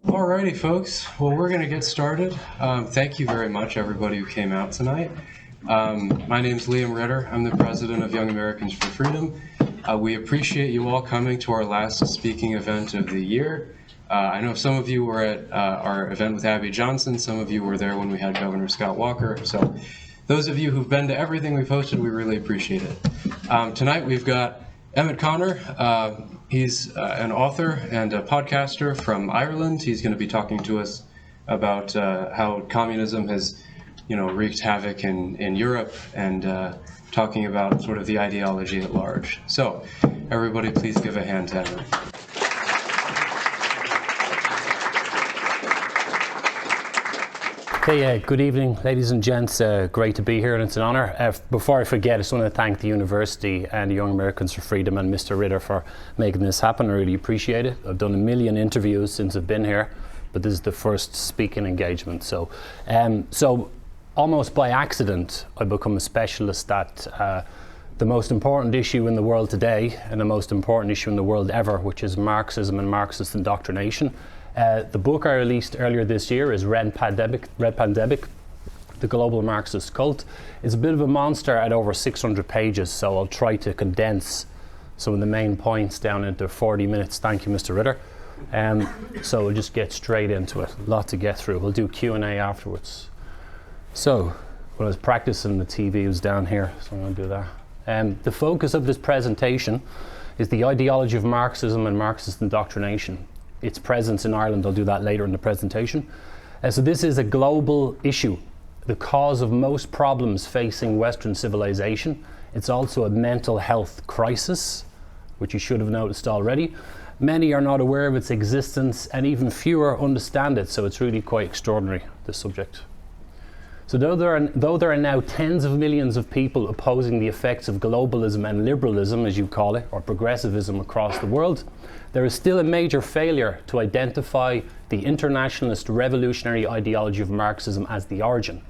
Alrighty, folks. Well, we're going to get started. Thank you very much, everybody who came out tonight. My name's Liam Ritter. I'm the president of Young Americans for Freedom. We appreciate you all coming to our last speaking event of the year. I know some of you were at our event with Abby Johnson. Some of you were there when we had Governor Scott Walker. So those of you who've been to everything we've hosted, we really appreciate it. Tonight we've got Emmet Connor. He's an author and a podcaster from Ireland. He's going to be talking to us about how communism has, wreaked havoc in Europe and talking about sort of the ideology at large. So, everybody, please give a hand to Emmet. Okay, good evening, ladies and gents. Great to be here, and it's an honor. Before I forget, I just want to thank the university and the Young Americans for Freedom and Mr. Ritter for making this happen. I really appreciate it. I've done a million interviews since I've been here, but this is the first speaking engagement. So almost by accident, I've become a specialist at the most important issue in the world today, and the most important issue in the world ever, which is Marxism and Marxist indoctrination. The book I released earlier this year is Red Pandemic, The Global Marxist Cult. It's a bit of a monster at over 600 pages, so I'll try to condense some of the main points down into 40 minutes. Thank you, Mr. Ritter. So we'll just get straight into it. A lot to get through. We'll do Q&A afterwards. So when I was practicing, the TV was down here, so I'm going to do that. The focus of this presentation is the ideology of Marxism and Marxist indoctrination. Its presence in Ireland. I'll do that later in the presentation. So this is a global issue, the cause of most problems facing Western civilization. It's also a mental health crisis, which you should have noticed already. Many are not aware of its existence, and even fewer understand it, so it's really quite extraordinary, this subject. So though there are now tens of millions of people opposing the effects of globalism and liberalism, as you call it, or progressivism across the world, there is still a major failure to identify the internationalist revolutionary ideology of Marxism as the origin.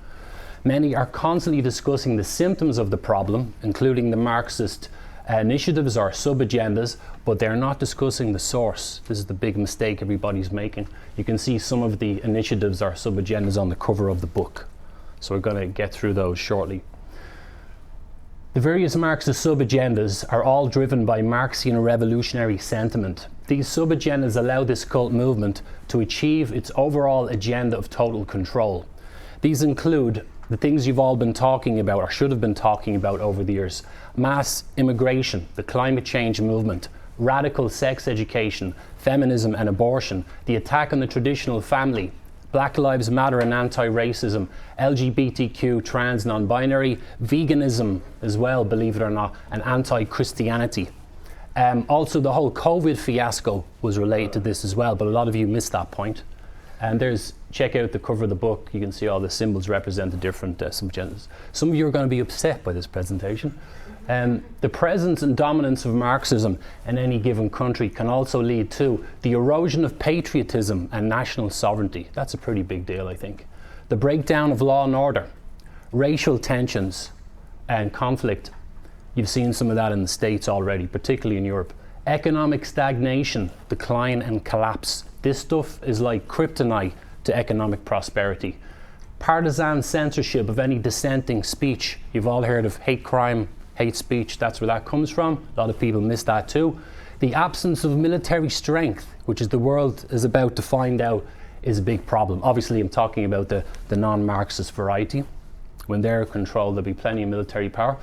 Many are constantly discussing the symptoms of the problem, including the Marxist initiatives or sub-agendas, but they're not discussing the source. This is the big mistake everybody's making. You can see some of the initiatives or sub-agendas on the cover of the book. So we're going to get through those shortly. The various Marxist sub-agendas are all driven by Marxian revolutionary sentiment. These sub-agendas allow this cult movement to achieve its overall agenda of total control. These include the things you've all been talking about, or should have been talking about over the years: mass immigration, the climate change movement, radical sex education, feminism and abortion, the attack on the traditional family, Black Lives Matter and anti-racism, LGBTQ, trans, non-binary, veganism as well, believe it or not, and anti-Christianity. Also, the whole COVID fiasco was related to this as well, but a lot of you missed that point. And check out the cover of the book. You can see all the symbols represent the different sub-agendas. Some of you are going to be upset by this presentation. The presence and dominance of Marxism in any given country can also lead to the erosion of patriotism and national sovereignty. That's a pretty big deal, I think. The breakdown of law and order, racial tensions and conflict. You've seen some of that in the States already, particularly in Europe. Economic stagnation, decline and collapse. This stuff is like kryptonite to economic prosperity. Partisan censorship of any dissenting speech. You've all heard of hate crime, hate speech. That's where that comes from. A lot of people miss that too. The absence of military strength, which is the world is about to find out, is a big problem. Obviously, I'm talking about the non-Marxist variety. When they're in control, there'll be plenty of military power.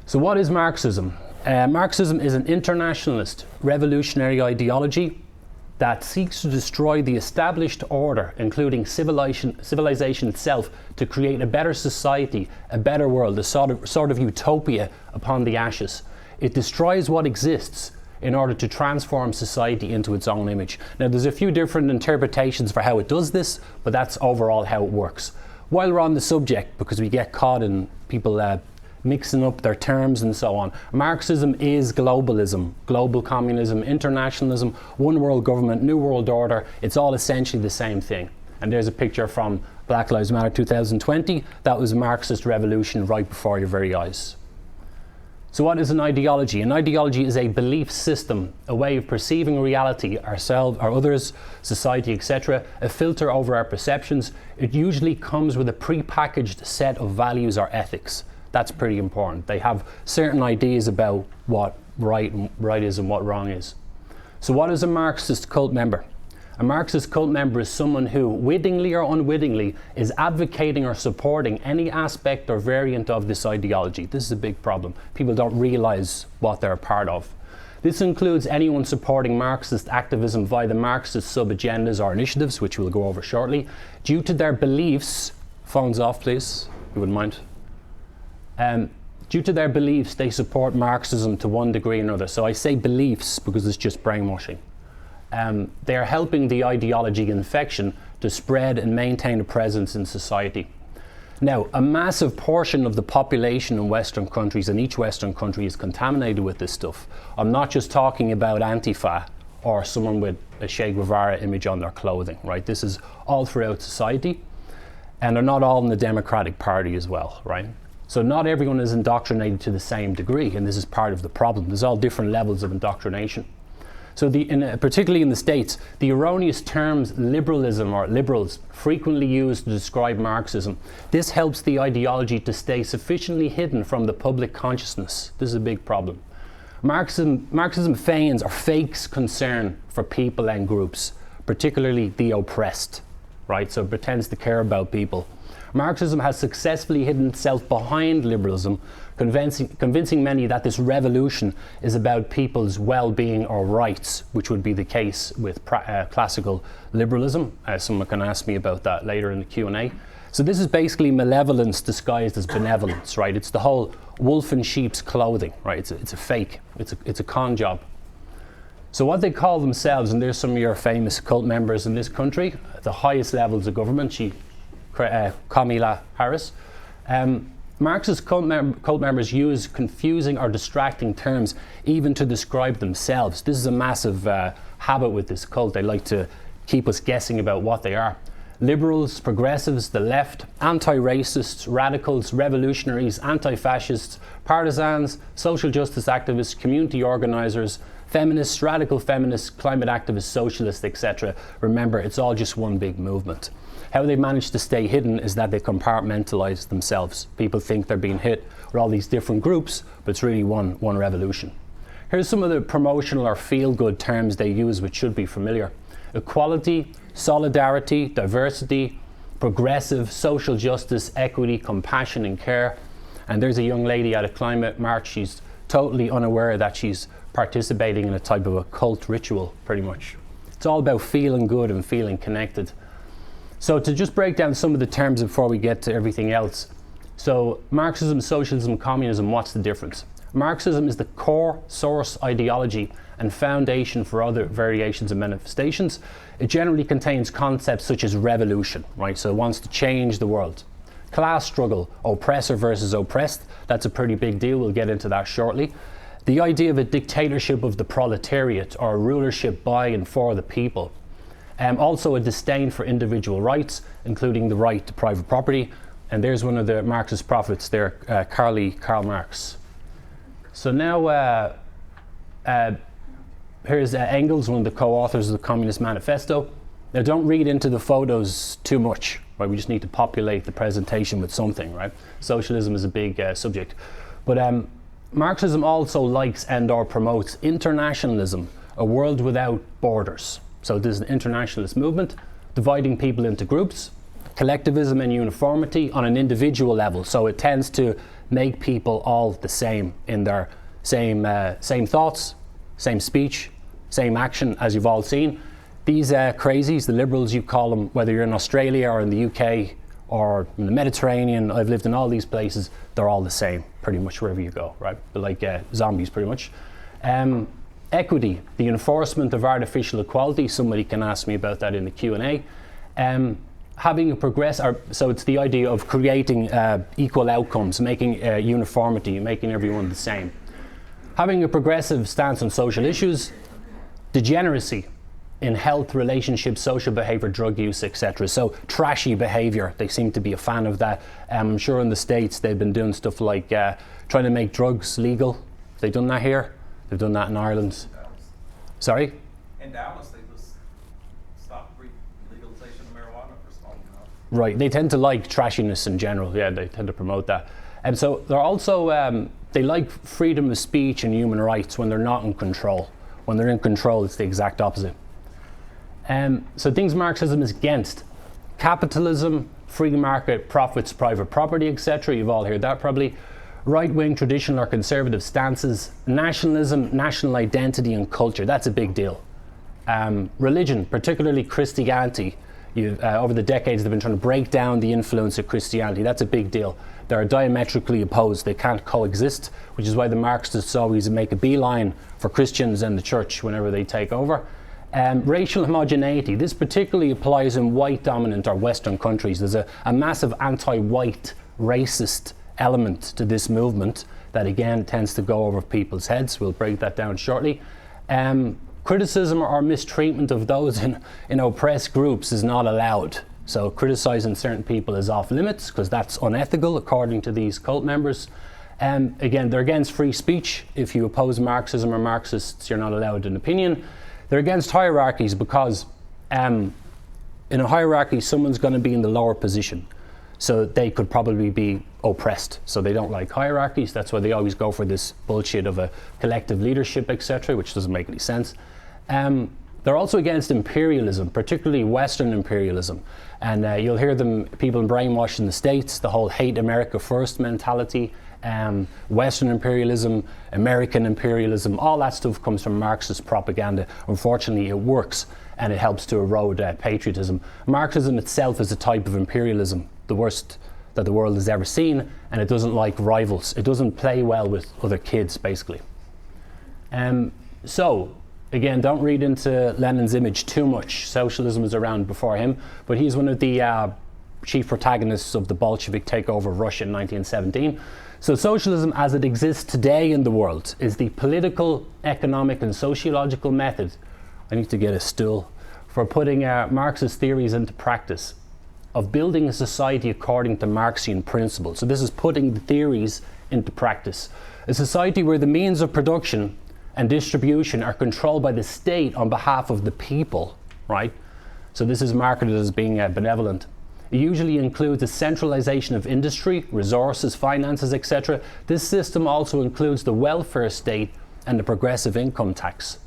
So what is Marxism? Marxism is an internationalist revolutionary ideology that seeks to destroy the established order, including civilization itself, to create a better society, a better world, a sort of utopia upon the ashes. It destroys what exists in order to transform society into its own image. Now, there's a few different interpretations for how it does this, but that's overall how it works. While we're on the subject, because we get caught in people mixing up their terms and so on, Marxism is globalism, global communism, internationalism, one world government, new world order. It's all essentially the same thing. And there's a picture from Black Lives Matter 2020. That was a Marxist revolution right before your very eyes. So what is an ideology? An ideology is a belief system, a way of perceiving reality, ourselves, our others, society, etc., a filter over our perceptions. It usually comes with a pre-packaged set of values or ethics. That's pretty important. They have certain ideas about what right is and what wrong is. So what is a Marxist cult member? A Marxist cult member is someone who, wittingly or unwittingly, is advocating or supporting any aspect or variant of this ideology. This is a big problem. People don't realize what they're a part of. This includes anyone supporting Marxist activism via the Marxist sub-agendas or initiatives, which we'll go over shortly, due to their beliefs. Phones off, please, if you wouldn't mind. Due to their beliefs, they support Marxism to one degree or another. So I say beliefs because it's just brainwashing. They are helping the ideology infection to spread and maintain a presence in society. Now, a massive portion of the population in Western countries, and each Western country is contaminated with this stuff. I'm not just talking about Antifa or someone with a Che Guevara image on their clothing, right? This is all throughout society, and they're not all in the Democratic Party as well, right? So not everyone is indoctrinated to the same degree, and this is part of the problem. There's all different levels of indoctrination. So particularly in the States, the erroneous terms liberalism or liberals frequently used to describe Marxism. This helps the ideology to stay sufficiently hidden from the public consciousness. This is a big problem. Marxism feigns or fakes concern for people and groups, particularly the oppressed, right? So it pretends to care about people. Marxism has successfully hidden itself behind liberalism, convincing many that this revolution is about people's well-being or rights, which would be the case with classical liberalism. Someone can ask me about that later in the Q&A. So this is basically malevolence disguised as benevolence, right? It's the whole wolf in sheep's clothing, right? It's a fake. It's a con job. So what they call themselves, and there's some of your famous cult members in this country, at the highest levels of government, Kamala Harris. Marxist cult members use confusing or distracting terms even to describe themselves. This is a massive habit with this cult. They like to keep us guessing about what they are. Liberals, progressives, the left, anti-racists, radicals, revolutionaries, anti-fascists, partisans, social justice activists, community organisers, feminists, radical feminists, climate activists, socialists, etc. Remember, it's all just one big movement. How they manage to stay hidden is that they compartmentalize themselves. People think they're being hit with all these different groups, but it's really one revolution. Here's some of the promotional or feel-good terms they use, which should be familiar. Equality, solidarity, diversity, progressive, social justice, equity, compassion and care. And there's a young lady at a climate march. She's totally unaware that she's participating in a type of a cult ritual, pretty much. It's all about feeling good and feeling connected. So to just break down some of the terms before we get to everything else. So Marxism, socialism, communism, what's the difference? Marxism is the core source ideology and foundation for other variations and manifestations. It generally contains concepts such as revolution, right? So it wants to change the world. Class struggle, oppressor versus oppressed, that's a pretty big deal. We'll get into that shortly. The idea of a dictatorship of the proletariat or rulership by and for the people. Also a disdain for individual rights, including the right to private property. And there's one of the Marxist prophets there, Karl Marx. So now here's Engels, one of the co-authors of the Communist Manifesto. Now don't read into the photos too much, right? We just need to populate the presentation with something, right? Socialism is a big subject. But Marxism also likes and or promotes internationalism, a world without borders. So this is an internationalist movement, dividing people into groups, collectivism and uniformity on an individual level. So it tends to make people all the same in their same thoughts, same speech, same action, as you've all seen. These crazies, the liberals you call them, whether you're in Australia or in the UK or in the Mediterranean, I've lived in all these places, they're all the same, pretty much wherever you go, right? They're like zombies, pretty much. Equity, the enforcement of artificial equality. Somebody can ask me about that in the Q&A. Having a so it's the idea of creating equal outcomes, making uniformity, making everyone the same. Having a progressive stance on social issues. Degeneracy in health, relationships, social behavior, drug use, etc. So trashy behavior, they seem to be a fan of that. I'm sure in the States they've been doing stuff like trying to make drugs legal, They've done that here. They've done that in Ireland. Sorry? In Dallas, they just stopped legalization of marijuana for smoking. Right. They tend to like trashiness in general. Yeah, they tend to promote that. And so they're also, they like freedom of speech and human rights when they're not in control. When they're in control, it's the exact opposite. So things Marxism is against: capitalism, free market, profits, private property, etc. You've all heard that probably. Right-wing, traditional or conservative stances, nationalism, national identity and culture. That's a big deal. Religion, particularly Christianity. Over the decades, they've been trying to break down the influence of Christianity. That's a big deal. They're diametrically opposed. They can't coexist, which is why the Marxists always make a beeline for Christians and the church whenever they take over. Racial homogeneity. This particularly applies in white-dominant or Western countries. There's a massive anti-white, racist element to this movement that again tends to go over people's heads. We'll break that down shortly. Criticism or mistreatment of those in oppressed groups is not allowed. So criticizing certain people is off limits because that's unethical according to these cult members. Again, they're against free speech. If you oppose Marxism or Marxists, you're not allowed an opinion. They're against hierarchies because in a hierarchy, someone's going to be in the lower position. So they could probably be oppressed. So they don't like hierarchies. That's why they always go for this bullshit of a collective leadership, etc., which doesn't make any sense. They're also against imperialism, particularly Western imperialism. And you'll hear people brainwashed in the States, the whole hate America first mentality, Western imperialism, American imperialism, all that stuff comes from Marxist propaganda. Unfortunately, it works and it helps to erode patriotism. Marxism itself is a type of imperialism, the worst that the world has ever seen, and it doesn't like rivals. It doesn't play well with other kids, basically. So, again, don't read into Lenin's image too much. Socialism was around before him, but he's one of the chief protagonists of the Bolshevik takeover of Russia in 1917. So socialism as it exists today in the world is the political, economic and sociological method, I need to get a stool, for putting Marxist theories into practice, of building a society according to Marxian principles. So this is putting the theories into practice. A society where the means of production and distribution are controlled by the state on behalf of the people, right? So this is marketed as being benevolent. It usually includes a centralization of industry, resources, finances, etc. This system also includes the welfare state and the progressive income tax.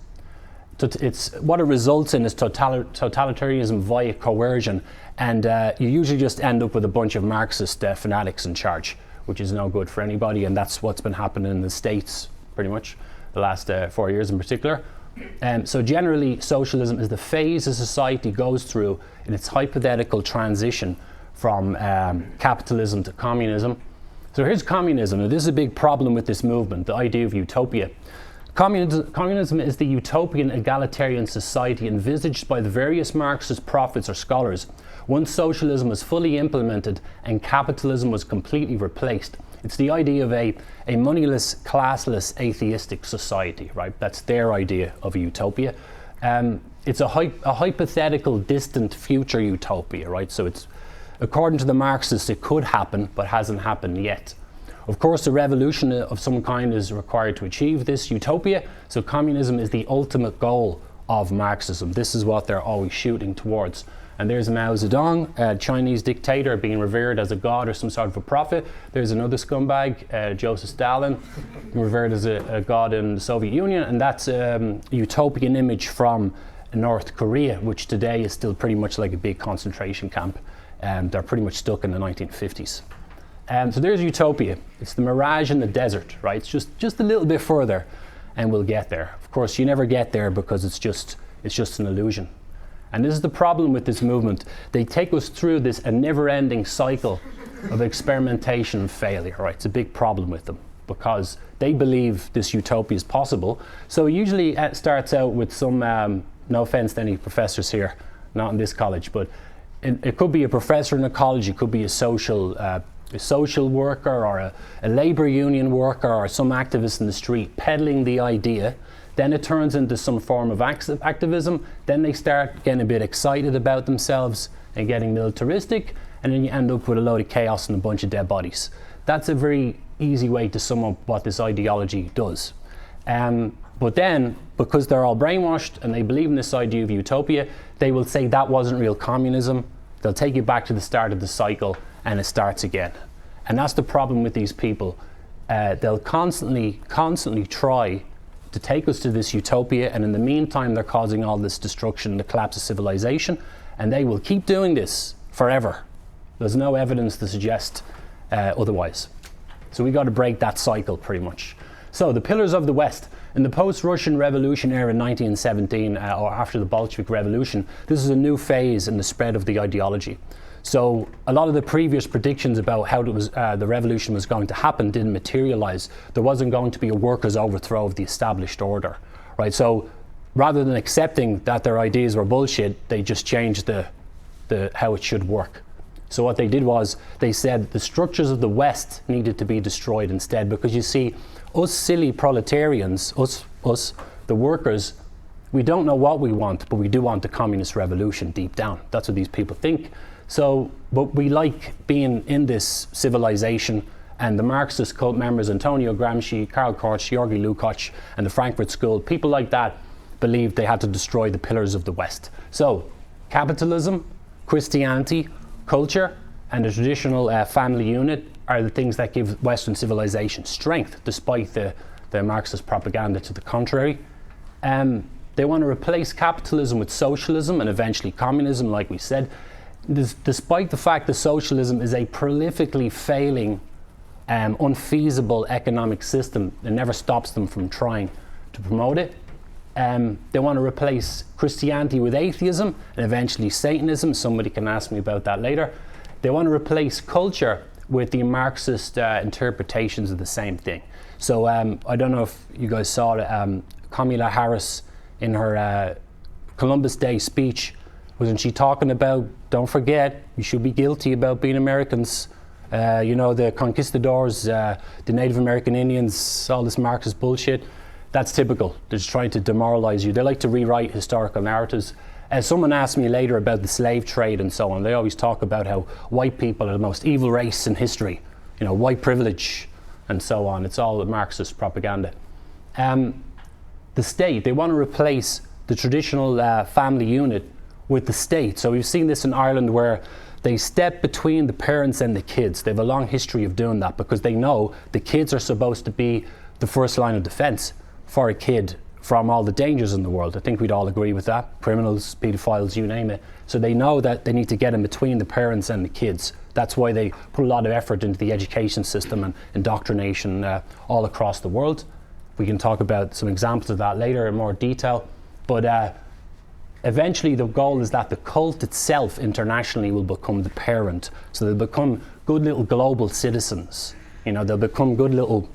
What it results in is totalitarianism via coercion, and you usually just end up with a bunch of Marxist fanatics in charge, which is no good for anybody, and that's what's been happening in the States pretty much the last 4 years in particular. So generally, socialism is the phase a society goes through in its hypothetical transition from capitalism to communism. So here's communism. Now, this is a big problem with this movement, the idea of utopia. Communism is the utopian egalitarian society envisaged by the various Marxist prophets or scholars once socialism was fully implemented and capitalism was completely replaced. It's the idea of a moneyless, classless, atheistic society, right? That's their idea of a utopia. It's a hypothetical, distant future utopia, right? So it's, according to the Marxists, it could happen, but hasn't happened yet. Of course, a revolution of some kind is required to achieve this utopia. So communism is the ultimate goal of Marxism. This is what they're always shooting towards. And there's Mao Zedong, a Chinese dictator being revered as a god or some sort of a prophet. There's another scumbag, Joseph Stalin, revered as a god in the Soviet Union. And that's a utopian image from North Korea, which today is still pretty much like a big concentration camp. They're pretty much stuck in the 1950s. So there's utopia. It's the mirage in the desert, right? It's just a little bit further and we'll get there. Of course, you never get there because it's just an illusion. And this is the problem with this movement. They take us through a never-ending cycle of experimentation and failure, right? It's a big problem with them because they believe this utopia is possible. So usually it starts out with some, no offense to any professors here, not in this college, but it could be a professor in a college, it could be a social worker or a labor union worker or some activist in the street peddling the idea. Then it turns into some form of activism. Then they start getting a bit excited about themselves and getting militaristic, and then you end up with a load of chaos and a bunch of dead bodies. That's a very easy way to sum up what this ideology does. But then, because they're all brainwashed and they believe in this idea of utopia, they will say that wasn't real communism. They'll take you back to the start of the cycle and it starts again. And that's the problem with these people. They'll constantly try to take us to this utopia, and in the meantime they're causing all this destruction, the collapse of civilization, and they will keep doing this forever. There's no evidence to suggest otherwise. So we got to break that cycle pretty much. So the pillars of the West. In the post-Russian Revolution era in 1917, or after the Bolshevik Revolution, this is a new phase in the spread of the ideology. So a lot of the previous predictions about how the revolution was going to happen didn't materialize. There wasn't going to be a workers' overthrow of the established order, right? So rather than accepting that their ideas were bullshit, they just changed how it should work. So what they did was they said the structures of the West needed to be destroyed instead, because you see, us silly proletarians, us, the workers, we don't know what we want, but we do want the communist revolution deep down. That's what these people think. So, but we like being in this civilization, and the Marxist cult members, Antonio Gramsci, Karl Korsch, Georgy Lukács, and the Frankfurt School, people like that believed they had to destroy the pillars of the West. So, capitalism, Christianity, culture, and the traditional family unit are the things that give Western civilization strength, despite the Marxist propaganda to the contrary. They want to replace capitalism with socialism and eventually communism, like we said. Despite the fact that socialism is a prolifically failing, unfeasible economic system, it never stops them from trying to promote it. They want to replace Christianity with atheism and eventually Satanism. Somebody can ask me about that later. They want to replace culture with the Marxist interpretations of the same thing. So I don't know if you guys saw it, Kamala Harris in her Columbus Day speech, wasn't she talking about, don't forget, you should be guilty about being Americans, the conquistadors, the Native American Indians, all this Marxist bullshit. That's typical. They're just trying to demoralize you. They like to rewrite historical narratives. Someone asked me later about the slave trade and so on. They always talk about how white people are the most evil race in history, white privilege and so on. It's all Marxist propaganda. The state, they want to replace the traditional family unit with the state. So we've seen this in Ireland where they step between the parents and the kids. They have a long history of doing that because they know the kids are supposed to be the first line of defense for a kid from all the dangers in the world. I think we'd all agree with that. Criminals, pedophiles, you name it. So they know that they need to get in between the parents and the kids. That's why they put a lot of effort into the education system and indoctrination all across the world. We can talk about some examples of that later in more detail. But eventually the goal is that the cult itself internationally will become the parent. So they'll become good little global citizens. They'll become good little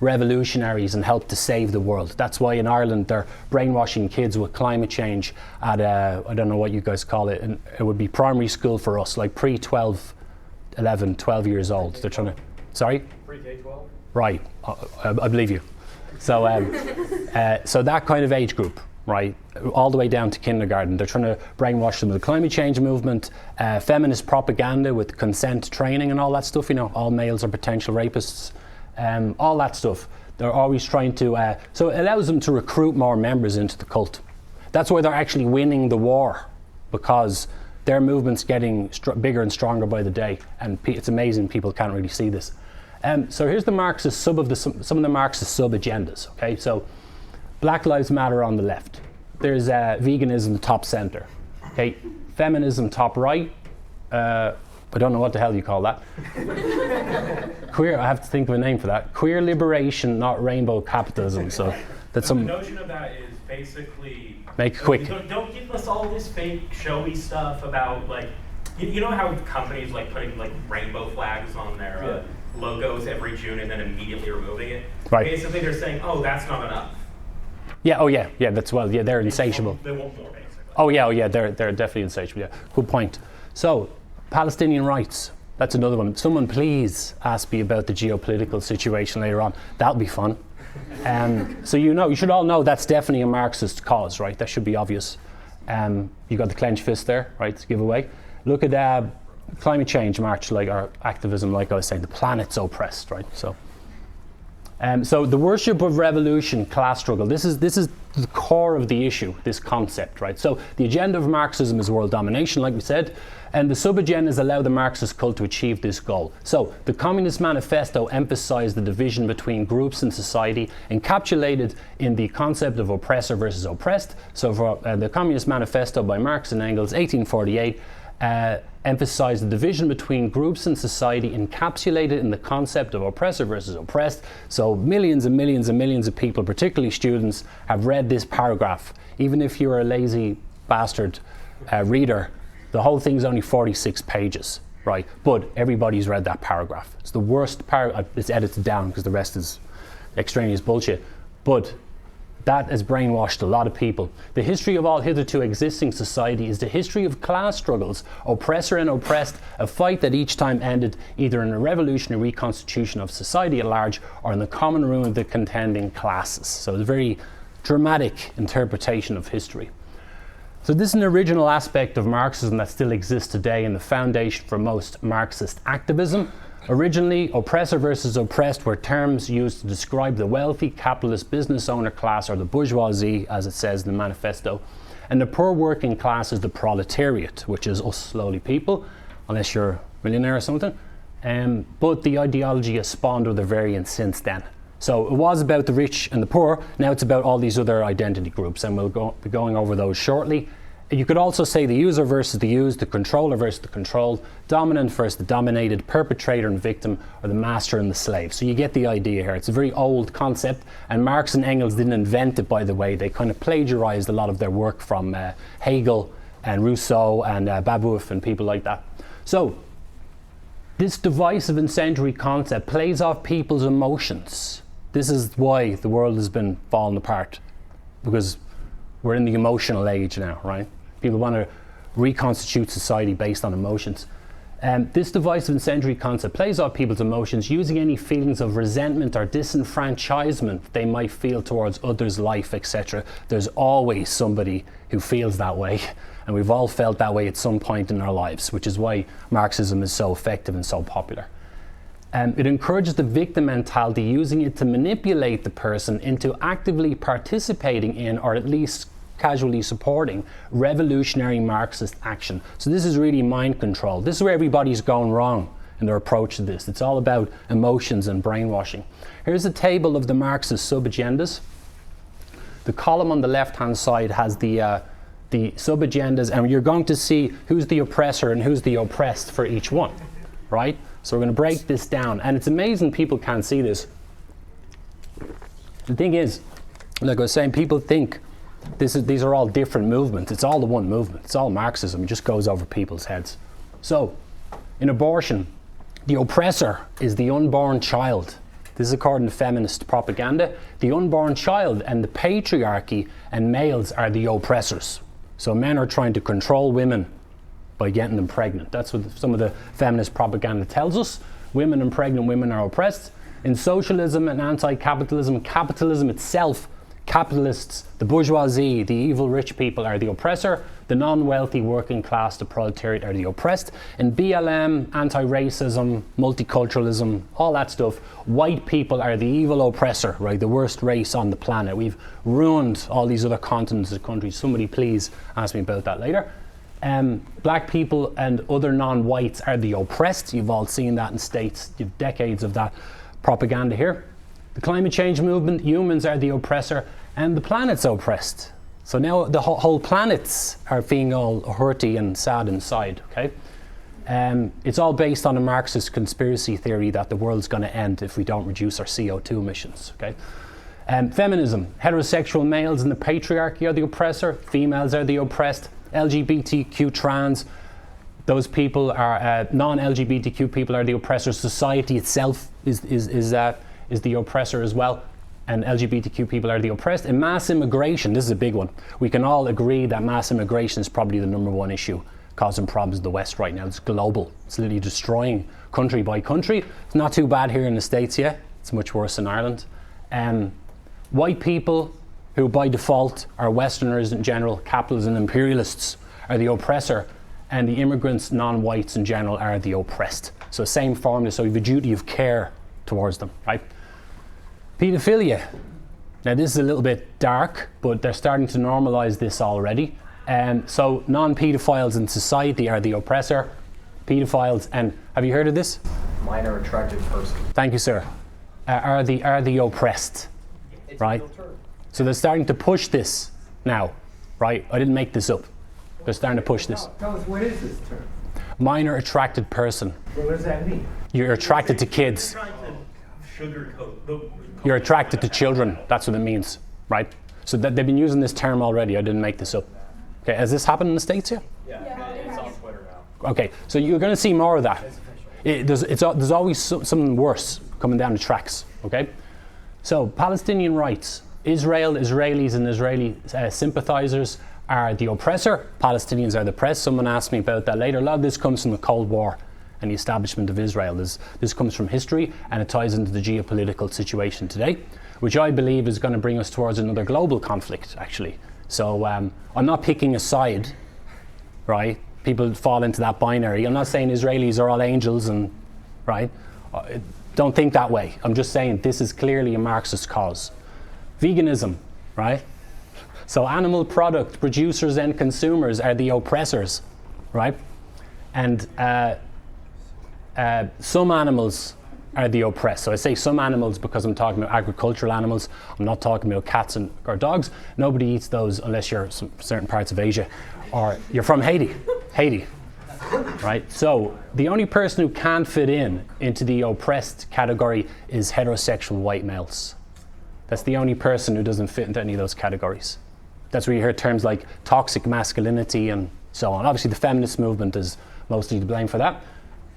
revolutionaries and help to save the world. That's why in Ireland they're brainwashing kids with climate change at I don't know what you guys call it, and it would be primary school for us, like pre-12 years old. They're trying to, sorry? Pre-K-12? Right, I believe you. So so that kind of age group, right, all the way down to kindergarten, they're trying to brainwash them with the climate change movement, feminist propaganda with consent training and all that stuff, all males are potential rapists. All that stuff. They're always trying to, so it allows them to recruit more members into the cult. That's why they're actually winning the war, because their movement's getting bigger and stronger by the day, and it's amazing people can't really see this. So here's the Marxist some of the Marxist sub-agendas, okay? So Black Lives Matter on the left. There's veganism top center, okay? Feminism top right. I don't know what the hell you call that. Queer, I have to think of a name for that. Queer liberation, not rainbow capitalism. So that's The notion of that is basically... Make it quick. Don't give us all this fake showy stuff about you know how companies putting rainbow flags on their logos every June and then immediately removing it? Right. Basically they're saying, oh, that's not enough. Yeah, they're insatiable. They want more, basically. Oh yeah, they're definitely insatiable, yeah. Good point. So, Palestinian rights, that's another one. Someone please ask me about the geopolitical situation later on. That'll be fun. So you should all know that's definitely a Marxist cause, right? That should be obvious. You got the clenched fist there, right, to give away. Look at climate change march, or activism, like I was saying, the planet's oppressed, right? So So the worship of revolution, class struggle, this is the core of the issue, this concept, right? So the agenda of Marxism is world domination, like we said, and the sub-agendas allow the Marxist cult to achieve this goal. So the Communist Manifesto emphasized the division between groups in society, encapsulated in the concept of oppressor versus oppressed. So for the Communist Manifesto by Marx and Engels, 1848, emphasized the division between groups in society encapsulated in the concept of oppressor versus oppressed. So millions and millions and millions of people, particularly students, have read this paragraph. Even if you're a lazy bastard reader, the whole thing's only 46 pages, right? But everybody's read that paragraph. It's the worst paragraph. It's edited down because the rest is extraneous bullshit. But that has brainwashed a lot of people. The history of all hitherto existing society is the history of class struggles, oppressor and oppressed, a fight that each time ended either in a revolutionary reconstitution of society at large or in the common ruin of the contending classes. So it's a very dramatic interpretation of history. So this is an original aspect of Marxism that still exists today and the foundation for most Marxist activism. Originally, oppressor versus oppressed were terms used to describe the wealthy capitalist business owner class, or the bourgeoisie, as it says in the manifesto, and the poor working class is the proletariat, which is us lowly people, unless you're a millionaire or something. But the ideology has spawned other variants since then. So it was about the rich and the poor, now it's about all these other identity groups, and we'll be going over those shortly. You could also say the user versus the used, the controller versus the controlled, dominant versus the dominated, perpetrator and victim, or the master and the slave. So you get the idea here. It's a very old concept, and Marx and Engels didn't invent it, by the way. They kind of plagiarized a lot of their work from Hegel and Rousseau and Babeuf and people like that. So this divisive incendiary concept plays off people's emotions. This is why the world has been falling apart, because we're in the emotional age now, right? People want to reconstitute society based on emotions. This divisive incendiary concept plays off people's emotions using any feelings of resentment or disenfranchisement they might feel towards others' life, etc. There's always somebody who feels that way, and we've all felt that way at some point in our lives, which is why Marxism is so effective and so popular. It encourages the victim mentality, using it to manipulate the person into actively participating in, or at least casually supporting, revolutionary Marxist action. So this is really mind control. This is where everybody's going wrong in their approach to this. It's all about emotions and brainwashing. Here's a table of the Marxist sub-agendas. The column on the left-hand side has the sub-agendas, and you're going to see who's the oppressor and who's the oppressed for each one, right? So we're going to break this down, and it's amazing people can't see this. The thing is, like I was saying, people think these are all different movements. It's all the one movement. It's all Marxism. It just goes over people's heads. So, in abortion, the oppressor is the unborn child. This is according to feminist propaganda. The unborn child and the patriarchy and males are the oppressors. So men are trying to control women by getting them pregnant. That's what some of the feminist propaganda tells us. Women and pregnant women are oppressed. In socialism and anti-capitalism, capitalism itself, capitalists, the bourgeoisie, the evil rich people are the oppressor. The non-wealthy working class, the proletariat, are the oppressed. In BLM, anti-racism, multiculturalism, all that stuff, white people are the evil oppressor, right? The worst race on the planet. We've ruined all these other continents and countries. Somebody please ask me about that later. Black people and other non-whites are the oppressed. You've all seen that in states. You've decades of that propaganda here. The climate change movement, humans are the oppressor, and the planet's oppressed. So now the whole planets are feeling all hurty and sad inside, okay? It's all based on a Marxist conspiracy theory that the world's going to end if we don't reduce our CO2 emissions, okay? Feminism, heterosexual males and the patriarchy are the oppressor, females are the oppressed, LGBTQ trans, those people are, non-LGBTQ people are the oppressors, society itself is the oppressor as well, and LGBTQ people are the oppressed. And mass immigration, this is a big one. We can all agree that mass immigration is probably the number one issue causing problems in the West right now. It's global. It's literally destroying country by country. It's not too bad here in the States yet. It's much worse in Ireland. White people, who by default are Westerners in general, capitalists and imperialists, are the oppressor, and the immigrants, non-whites in general, are the oppressed. So same formula, so you have a duty of care towards them, right? Paedophilia. Now this is a little bit dark, but they're starting to normalize this already. So non-paedophiles in society are the oppressor. Paedophiles, and have you heard of this? Minor attracted person. Thank you, sir. Are the oppressed, right? So they're starting to push this now, right? I didn't make this up. They're starting to push this. Tell us, what is this term? Minor attracted person. Well, what does that mean? You're attracted to kids. Trying to sugarcoat the. You're attracted to children. That's what it means, right? So that they've been using this term already. I didn't make this up. Okay, has this happened in the States here? Yeah, it's on Twitter now. Okay, so you're going to see more of that. There's always something worse coming down the tracks, okay? So, Palestinian rights. Israelis and Israeli sympathizers are the oppressor. Palestinians are the oppressed. Someone asked me about that later. A lot of this comes from the Cold War and the establishment of Israel. This comes from history, and it ties into the geopolitical situation today, which I believe is going to bring us towards another global conflict, actually. So I'm not picking a side, right? People fall into that binary. I'm not saying Israelis are all angels, and right? Don't think that way. I'm just saying this is clearly a Marxist cause. Veganism, right? So animal product producers and consumers are the oppressors, right? And some animals are the oppressed. So I say some animals because I'm talking about agricultural animals. I'm not talking about cats or dogs. Nobody eats those unless you're from certain parts of Asia or you're from Haiti. Haiti, right? So the only person who can fit into the oppressed category is heterosexual white males. That's the only person who doesn't fit into any of those categories. That's where you hear terms like toxic masculinity and so on. Obviously the feminist movement is mostly to blame for that.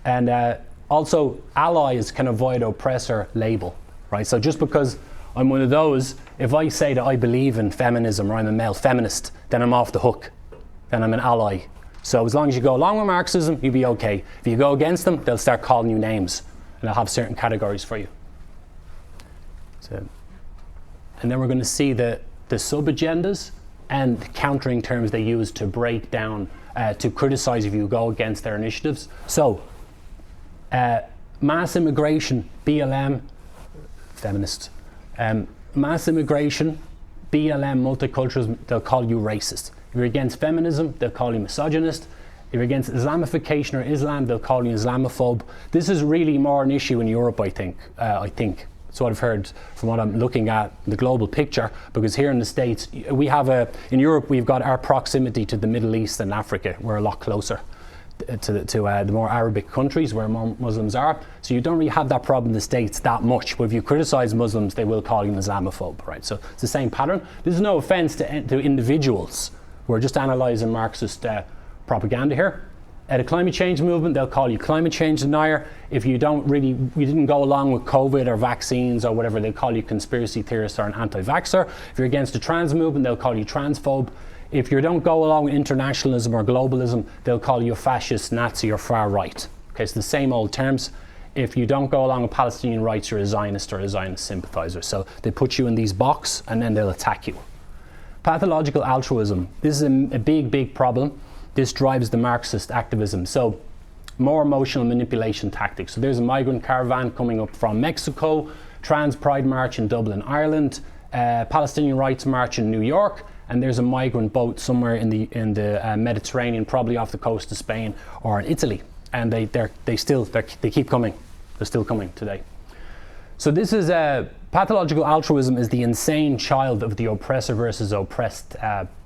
And also allies can avoid oppressor label, right? So just because I'm one of those, if I say that I believe in feminism or I'm a male feminist, then I'm off the hook. Then I'm an ally. So as long as you go along with Marxism, you'll be okay. If you go against them, they'll start calling you names and they'll have certain categories for you. So, and then we're going to see the sub-agendas and the countering terms they use to break down, to criticize if you go against their initiatives. So, mass immigration, BLM, feminist. Mass immigration, BLM, multiculturalism, they'll call you racist. If you're against feminism, they'll call you misogynist. If you're against Islamification or Islam, they'll call you Islamophobe. This is really more an issue in Europe, I think. That's what I've heard from what I'm looking at, the global picture, because here in the States, in Europe, we've got our proximity to the Middle East and Africa. We're a lot closer to the more Arabic countries where more Muslims are. So you don't really have that problem in the States that much. But if you criticize Muslims, they will call you an Islamophobe, right? So it's the same pattern. This is no offense to individuals. We're just analyzing Marxist propaganda here. At a climate change movement, they'll call you climate change denier. If you didn't go along with COVID or vaccines or whatever, they'll call you conspiracy theorist or an anti-vaxxer. If you're against the trans movement, they'll call you transphobe. If you don't go along with internationalism or globalism, they'll call you a fascist, Nazi, or far right. Okay, it's the same old terms. If you don't go along with Palestinian rights, you're a Zionist or a Zionist sympathizer. So they put you in these boxes and then they'll attack you. Pathological altruism. This is a big, big problem. This drives the Marxist activism. So more emotional manipulation tactics. So there's a migrant caravan coming up from Mexico, Trans Pride March in Dublin, Ireland, Palestinian Rights March in New York, and there's a migrant boat somewhere in the Mediterranean, probably off the coast of Spain or in Italy. And they keep coming. They're still coming today. So this is pathological altruism is the insane child of the oppressor versus oppressed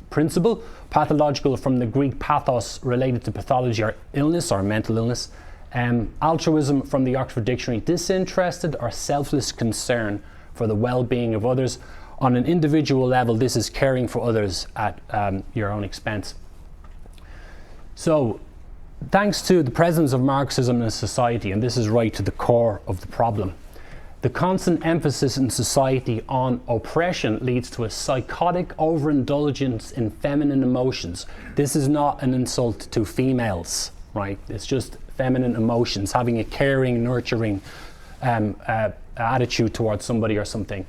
principle. Pathological from the Greek pathos, related to pathology or illness or mental illness. Altruism from the Oxford Dictionary, disinterested or selfless concern for the well-being of others. On an individual level, this is caring for others at your own expense. So, thanks to the presence of Marxism in society, and this is right to the core of the problem, the constant emphasis in society on oppression leads to a psychotic overindulgence in feminine emotions. This is not an insult to females, right? It's just feminine emotions, having a caring, nurturing attitude towards somebody or something.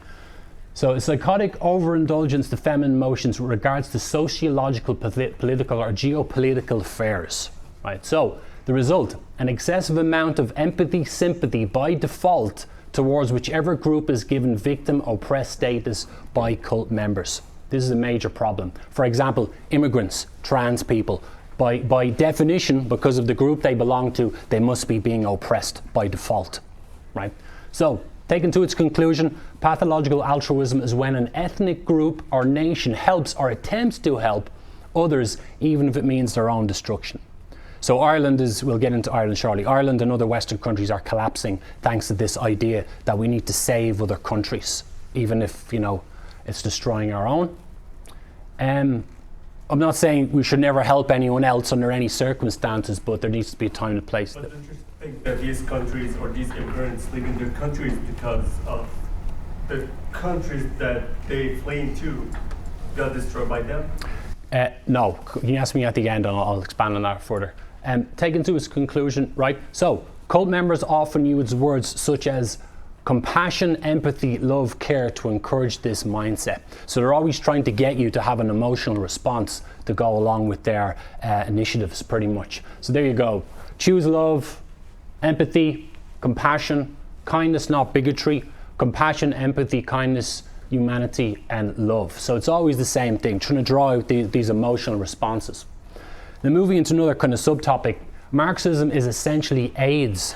So a psychotic overindulgence to feminine emotions with regards to sociological, political or geopolitical affairs, right? So the result, an excessive amount of empathy, sympathy by default towards whichever group is given victim oppressed status by cult members. This is a major problem. For example, immigrants, trans people, by definition, because of the group they belong to, they must be being oppressed by default, right? So, taken to its conclusion, pathological altruism is when an ethnic group or nation helps or attempts to help others, even if it means their own destruction. So Ireland is, we'll get into Ireland shortly, Ireland and other Western countries are collapsing thanks to this idea that we need to save other countries, even if, you know, it's destroying our own. I'm not saying we should never help anyone else under any circumstances, but there needs to be a time and a place. But don't you think that these countries or these immigrants leave in their countries because of the countries that they flee to got destroyed by them? No, you can ask me at the end and I'll expand on that further. Taken to its conclusion, right? So, cult members often use words such as compassion, empathy, love, care to encourage this mindset. So they're always trying to get you to have an emotional response to go along with their initiatives, pretty much. So there you go. Choose love, empathy, compassion, kindness, not bigotry, compassion, empathy, kindness, humanity, and love. So it's always the same thing, trying to draw out these emotional responses. Now moving into another kind of subtopic, Marxism is essentially AIDS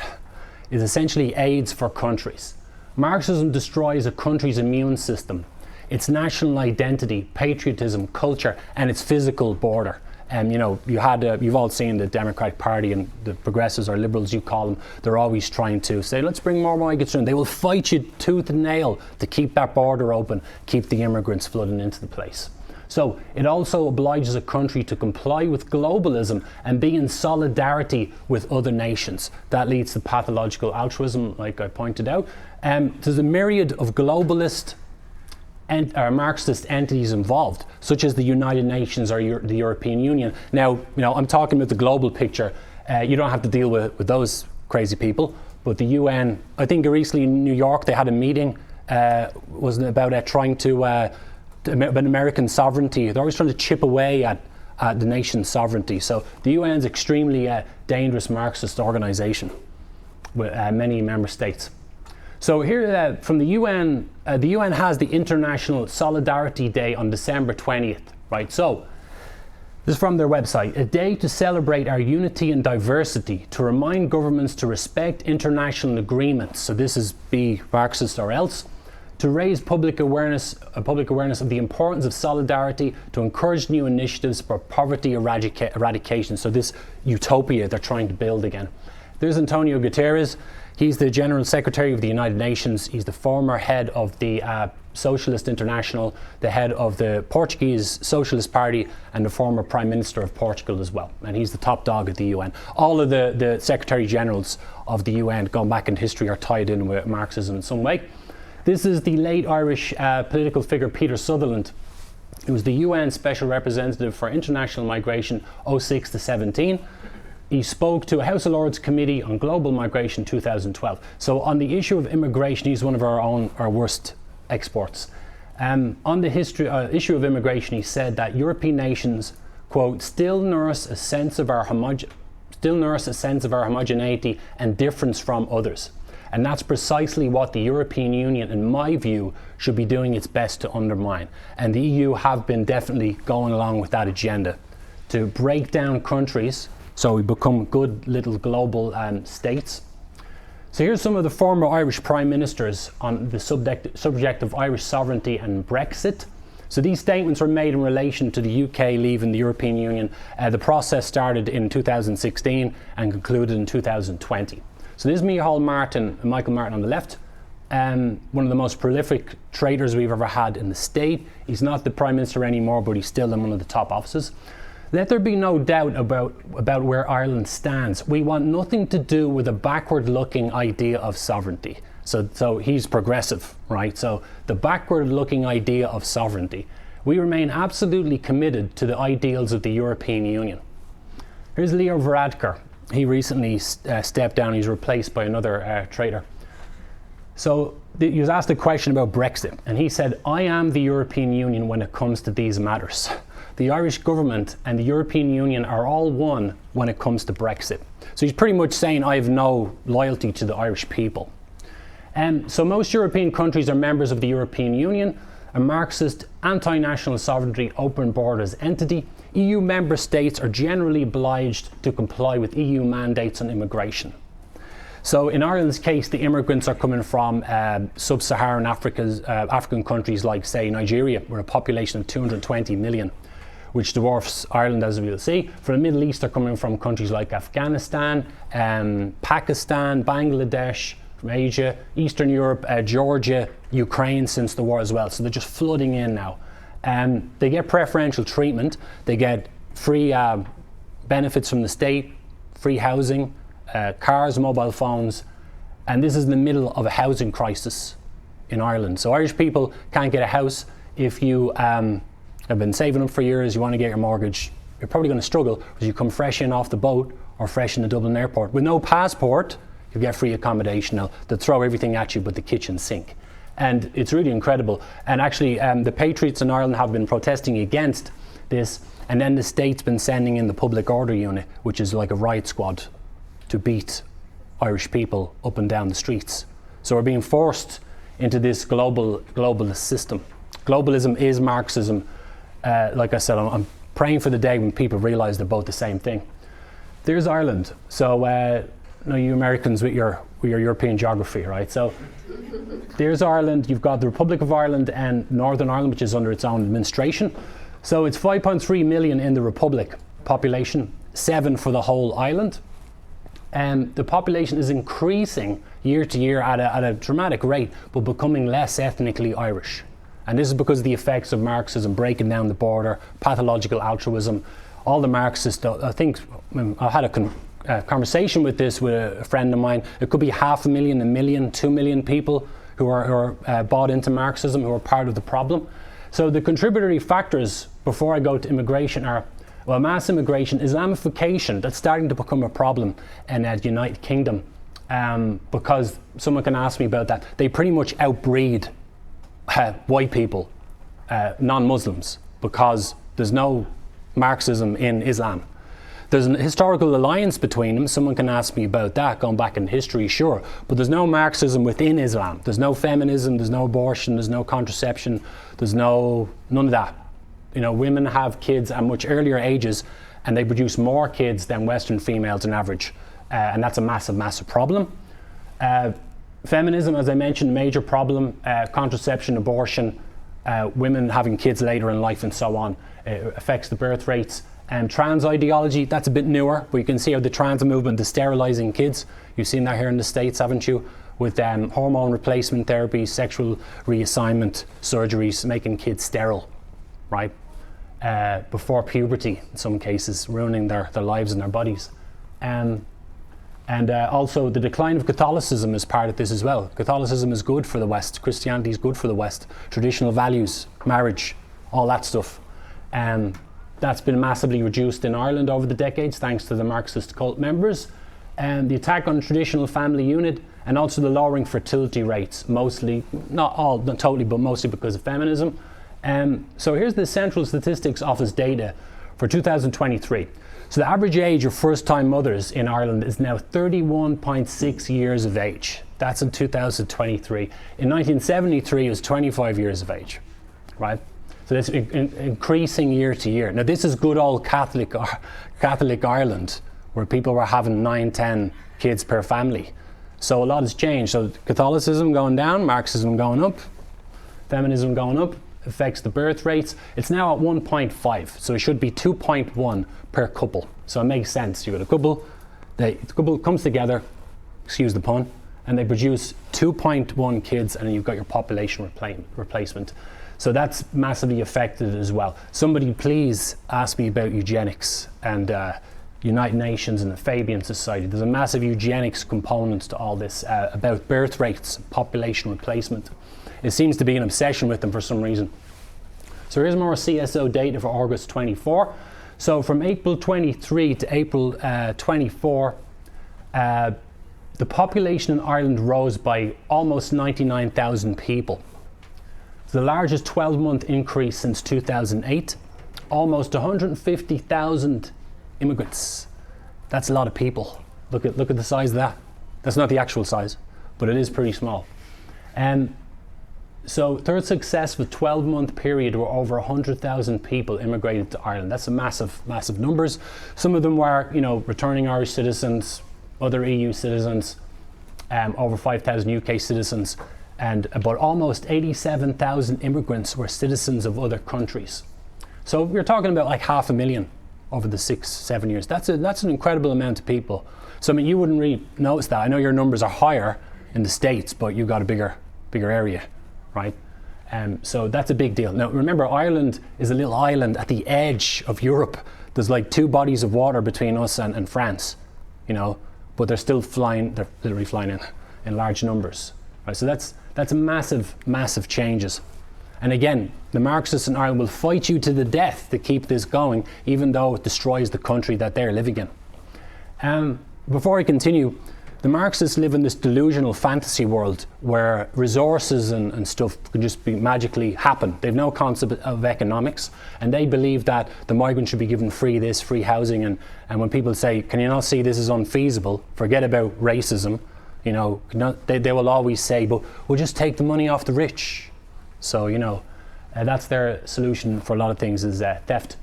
for countries. Marxism destroys a country's immune system, its national identity, patriotism, culture, and its physical border. You know, you've all seen the Democratic Party and the progressives or liberals, you call them. They're always trying to say, let's bring more migrants in. They will fight you tooth and nail to keep that border open, keep the immigrants flooding into the place. So it also obliges a country to comply with globalism and be in solidarity with other nations. That leads to pathological altruism, like I pointed out. There's a myriad of globalist and Marxist entities involved, such as the United Nations or the European Union. Now, you know, I'm talking about the global picture. You don't have to deal with those crazy people, but the UN, I think recently in New York, they had a meeting, wasn't it, about trying to about American sovereignty. They're always trying to chip away at the nation's sovereignty. So the UN is an extremely dangerous Marxist organization with many member states. So here from the UN has the International Solidarity Day on December 20th, right? So this is from their website, a day to celebrate our unity and diversity, to remind governments to respect international agreements. So this is be Marxist or else. To raise public awareness of the importance of solidarity, to encourage new initiatives for poverty eradication. So this utopia they're trying to build again. There's Antonio Guterres. He's the General Secretary of the United Nations. He's the former head of the Socialist International, the head of the Portuguese Socialist Party, and the former Prime Minister of Portugal as well. And he's the top dog at the UN. All of the Secretary Generals of the UN going back in history are tied in with Marxism in some way. This is the late Irish political figure Peter Sutherland, who was the UN Special Representative for International Migration 06 to 17. He spoke to a House of Lords Committee on Global Migration 2012. So on the issue of immigration, he's one of our worst exports. On the issue of immigration, he said that European nations, quote, still nurse a sense of our homogeneity and difference from others. And that's precisely what the European Union, in my view, should be doing its best to undermine. And the EU have been definitely going along with that agenda to break down countries so we become good little global states. So here's some of the former Irish Prime Ministers on the subject of Irish sovereignty and Brexit. So these statements were made in relation to the UK leaving the European Union. The process started in 2016 and concluded in 2020. So this is Michael Martin on the left, one of the most prolific traitors we've ever had in the state. He's not the Prime Minister anymore, but he's still in one of the top offices. Let there be no doubt about where Ireland stands. We want nothing to do with a backward-looking idea of sovereignty. So he's progressive, right? So the backward-looking idea of sovereignty. We remain absolutely committed to the ideals of the European Union. Here's Leo Varadkar. He recently stepped down. He's replaced by another traitor. So he was asked a question about Brexit, and he said, I am the European Union when it comes to these matters. The Irish government and the European Union are all one when it comes to Brexit. So he's pretty much saying I have no loyalty to the Irish people. So most European countries are members of the European Union, a Marxist, anti-national sovereignty, open borders entity. EU member states are generally obliged to comply with EU mandates on immigration. So in Ireland's case, the immigrants are coming from sub-Saharan African countries like, say, Nigeria, with a population of 220 million, which dwarfs Ireland, as we'll see. From the Middle East, they're coming from countries like Afghanistan, Pakistan, Bangladesh, from Asia, Eastern Europe, Georgia, Ukraine since the war as well. So they're just flooding in now. They get preferential treatment. They get free benefits from the state, free housing, cars, mobile phones, and this is in the middle of a housing crisis in Ireland. So Irish people can't get a house. If you have been saving up for years, you want to get your mortgage, you're probably going to struggle because you come fresh in off the boat or fresh in the Dublin airport. With no passport, you get free accommodation. Now, they'll throw everything at you but the kitchen sink. And it's really incredible. And actually, the patriots in Ireland have been protesting against this, and then the state's been sending in the public order unit, which is like a riot squad, to beat Irish people up and down the streets. So we're being forced into this globalist system. Globalism is Marxism. Like I said, I'm praying for the day when people realise they're both the same thing. There's Ireland. So you Americans with your European geography, right? So there's Ireland. You've got the Republic of Ireland and Northern Ireland, which is under its own administration. So it's 5.3 million in the Republic population, 7 for the whole island. The population is increasing year to year at a dramatic rate, but becoming less ethnically Irish. And this is because of the effects of Marxism breaking down the border, pathological altruism. All the Marxists, I think, I had a conversation with this with a friend of mine. It could be 500,000, 1 million, 2 million people who are bought into Marxism, who are part of the problem. So the contributory factors, before I go to immigration, are mass immigration, Islamification, that's starting to become a problem in the United Kingdom, because someone can ask me about that. They pretty much outbreed white people, non-Muslims, because there's no Marxism in Islam. There's an historical alliance between them. Someone can ask me about that, going back in history, sure, but there's no Marxism within Islam. There's no feminism, there's no abortion, there's no contraception, there's none of that. You know, women have kids at much earlier ages and they produce more kids than Western females on average. And that's a massive, massive problem. Feminism, as I mentioned, major problem. Contraception, abortion, women having kids later in life and so on. It affects the birth rates. Trans ideology, that's a bit newer, but you can see how the trans movement is sterilising kids. You've seen that here in the States, haven't you? With hormone replacement therapy, sexual reassignment surgeries, making kids sterile, right? Before puberty, in some cases, ruining their lives and their bodies. And also the decline of Catholicism is part of this as well. Catholicism is good for the West. Christianity is good for the West. Traditional values, marriage, all that stuff. That's been massively reduced in Ireland over the decades thanks to the Marxist cult members. The attack on traditional family unit, and also the lowering fertility rates, mostly, not totally, but mostly because of feminism. So here's the Central Statistics Office data for 2023. So the average age of first-time mothers in Ireland is now 31.6 years of age. That's in 2023. In 1973, it was 25 years of age, right? So that's increasing year to year. Now this is good old Catholic Ireland, where people were having 9, 10 kids per family. So a lot has changed. So Catholicism going down, Marxism going up, feminism going up, affects the birth rates. It's now at 1.5, so it should be 2.1 per couple. So it makes sense. You've got a couple, the couple comes together, excuse the pun, and they produce 2.1 kids, and then you've got your population replacement. So that's massively affected as well. Somebody please ask me about eugenics and United Nations and the Fabian Society. There's a massive eugenics component to all this about birth rates, population replacement. It seems to be an obsession with them for some reason. So here's more CSO data for August 24. So from April 23 to April 24, the population in Ireland rose by almost 99,000 people. It's the largest 12-month increase since 2008. Almost 150,000 immigrants. That's a lot of people. Look at the size of that. That's not the actual size, but it is pretty small. So third successful 12-month period where over 100,000 people immigrated to Ireland. That's a massive, massive numbers. Some of them were, returning Irish citizens, other EU citizens, over 5,000 UK citizens, and about almost 87,000 immigrants were citizens of other countries. So we're talking about like 500,000 over the 6-7 years. That's an incredible amount of people. So I mean, you wouldn't really notice that. I know your numbers are higher in the States, but you've got a bigger area, right? So that's a big deal. Now remember, Ireland is a little island at the edge of Europe. There's like 2 bodies of water between us and France, but they're still flying. They're literally flying in large numbers, right? So that's a massive, massive changes. And again, the Marxists in Ireland will fight you to the death to keep this going, even though it destroys the country that they're living in. Before I continue, the Marxists live in this delusional fantasy world where resources and stuff can just be magically happen. They've no concept of economics, and they believe that the migrant should be given free this, free housing, and when people say, can you not see this is unfeasible, forget about racism, they will always say, but we'll just take the money off the rich. So, that's their solution for a lot of things is theft.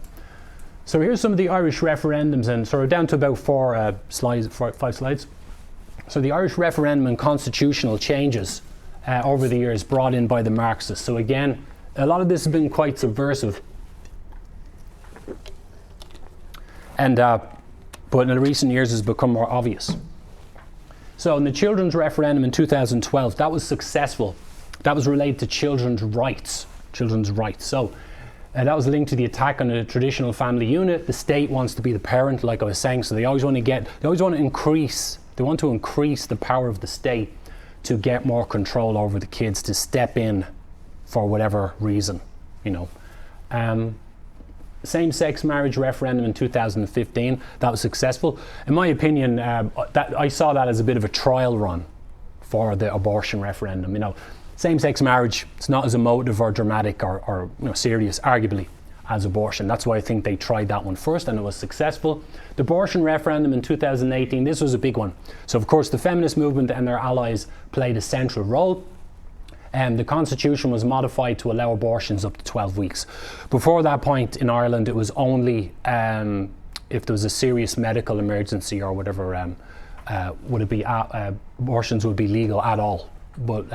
So here's some of the Irish referendums, and so we're down to about 5 slides. So the Irish referendum and constitutional changes over the years brought in by the Marxists. So again, a lot of this has been quite subversive. And but in the recent years has become more obvious. So in the children's referendum in 2012, that was successful. That was related to children's rights. So that was linked to the attack on the traditional family unit. The state wants to be the parent, like I was saying, so they always want to increase the power of the state to get more control over the kids, to step in for whatever reason, Same-sex marriage referendum in 2015, that was successful. In my opinion, that I saw that as a bit of a trial run for the abortion referendum. Same-sex marriage, it's not as emotive or dramatic or serious, arguably, as abortion. That's why I think they tried that one first, and it was successful. The abortion referendum in 2018, this was a big one. So of course the feminist movement and their allies played a central role. And the constitution was modified to allow abortions up to 12 weeks. Before that point in Ireland, it was only if there was a serious medical emergency or whatever, abortions would be legal at all. But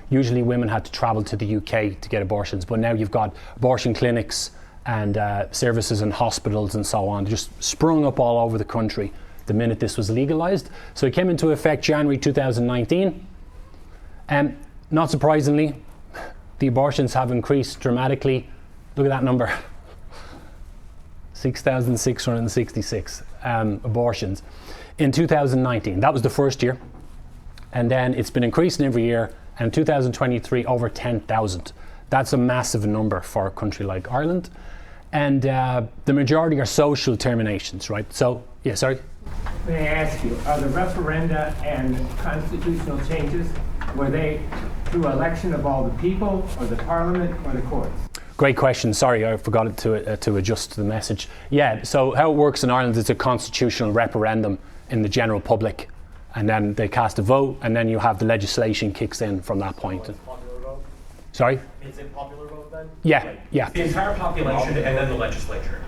usually women had to travel to the UK to get abortions. But now you've got abortion clinics and services in hospitals and so on, just sprung up all over the country the minute this was legalised. So it came into effect January 2019. Not surprisingly, the abortions have increased dramatically. Look at that number. 6,666 abortions in 2019. That was the first year. And then it's been increasing every year. And 2023, over 10,000. That's a massive number for a country like Ireland. And the majority are social terminations, right? So, yeah, sorry? May I ask you, are the referenda and constitutional changes, were they through election of all the people, or the parliament, or the courts? Great question. Sorry, I forgot to adjust the message. Yeah, so how it works in Ireland is a constitutional referendum in the general public, and then they cast a vote, and then you have the legislation kicks in from that point. Popular vote? Sorry? Is it popular vote then? Yeah. The entire population and then the legislature.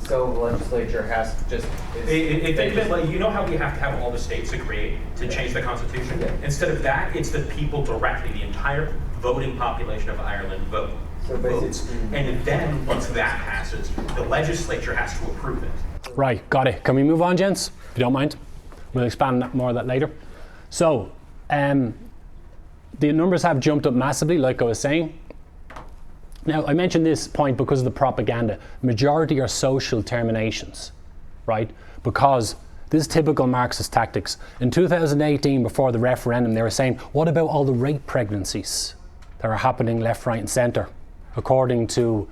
So the legislature has just... You know how we have to have all the states agree to change the constitution? Yeah. Instead of that, it's the people directly, the entire voting population of Ireland votes. And then once that passes, the legislature has to approve it. Right, got it. Can we move on, gents? If you don't mind. We'll expand more on that later. So, the numbers have jumped up massively, like I was saying. Now, I mentioned this point because of the propaganda. Majority are social terminations, right? Because this is typical Marxist tactics. In 2018, before the referendum, they were saying, what about all the rape pregnancies that are happening left, right, and centre, according to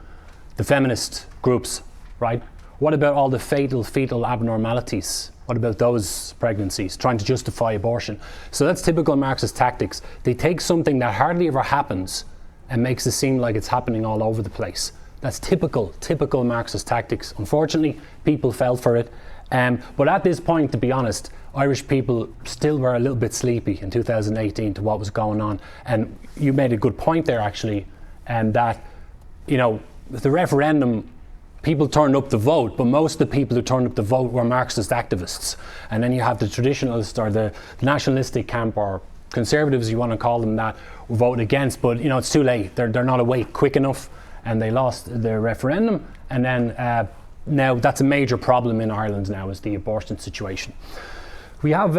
the feminist groups, right? What about all the fatal fetal abnormalities? What about those pregnancies? Trying to justify abortion. So that's typical Marxist tactics. They take something that hardly ever happens and makes it seem like it's happening all over the place. That's typical Marxist tactics. Unfortunately, people fell for it, But at this point, to be honest, Irish people still were a little bit sleepy in 2018 to what was going on. And you made a good point there, actually, and that, the referendum, people turned up to vote, but most of the people who turned up to vote were Marxist activists. And then you have the traditionalist or the nationalistic camp, or conservatives, you want to call them that, who vote against. But it's too late. They're not awake quick enough, and they lost their referendum. And then now that's a major problem in Ireland now, is the abortion situation. We have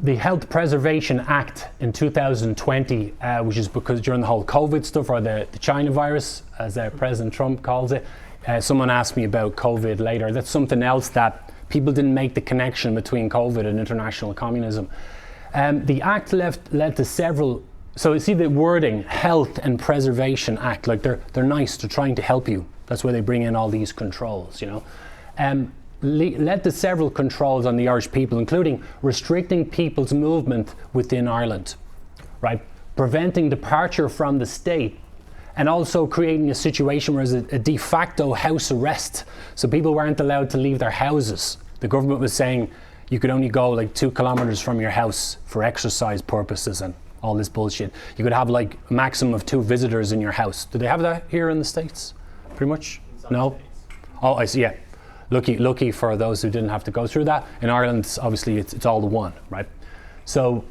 the Health Preservation Act in 2020, which is because during the whole COVID stuff, or the China virus, as President Trump calls it. Someone asked me about COVID later. That's something else that people didn't make the connection between COVID and international communism. The act led to several. So you see the wording, Health and Preservation Act, like they're nice, they're trying to help you. That's why they bring in all these controls, led to several controls on the Irish people, including restricting people's movement within Ireland, right? Preventing departure from the state, and also creating a situation where there's a de facto house arrest. So people weren't allowed to leave their houses. The government was saying you could only go like 2 kilometers from your house for exercise purposes and all this bullshit. You could have like a maximum of 2 visitors in your house. Do they have that here in the States? Pretty much? No? Oh, I see, yeah. Lucky for those who didn't have to go through that. In Ireland, obviously, it's all the one, right? So,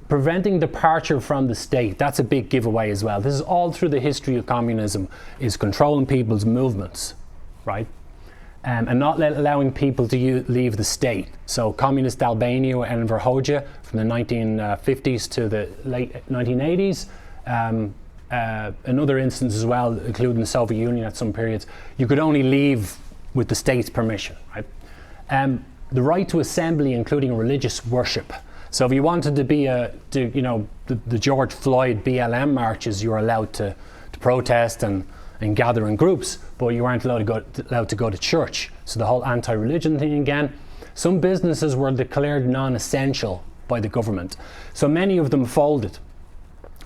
preventing departure from the state, that's a big giveaway as well. This is all through the history of communism, is controlling people's movements, right? And not allowing people to leave the state. So communist Albania and Enver Hoxha from the 1950s to the late 1980s. Another instance as well, including the Soviet Union at some periods, you could only leave with the state's permission, right? The right to assembly, including religious worship. So if you wanted to be the George Floyd BLM marches, you were allowed to protest and gather in groups, but you weren't allowed to go to church. So the whole anti-religion thing again. Some businesses were declared non-essential by the government. So many of them folded.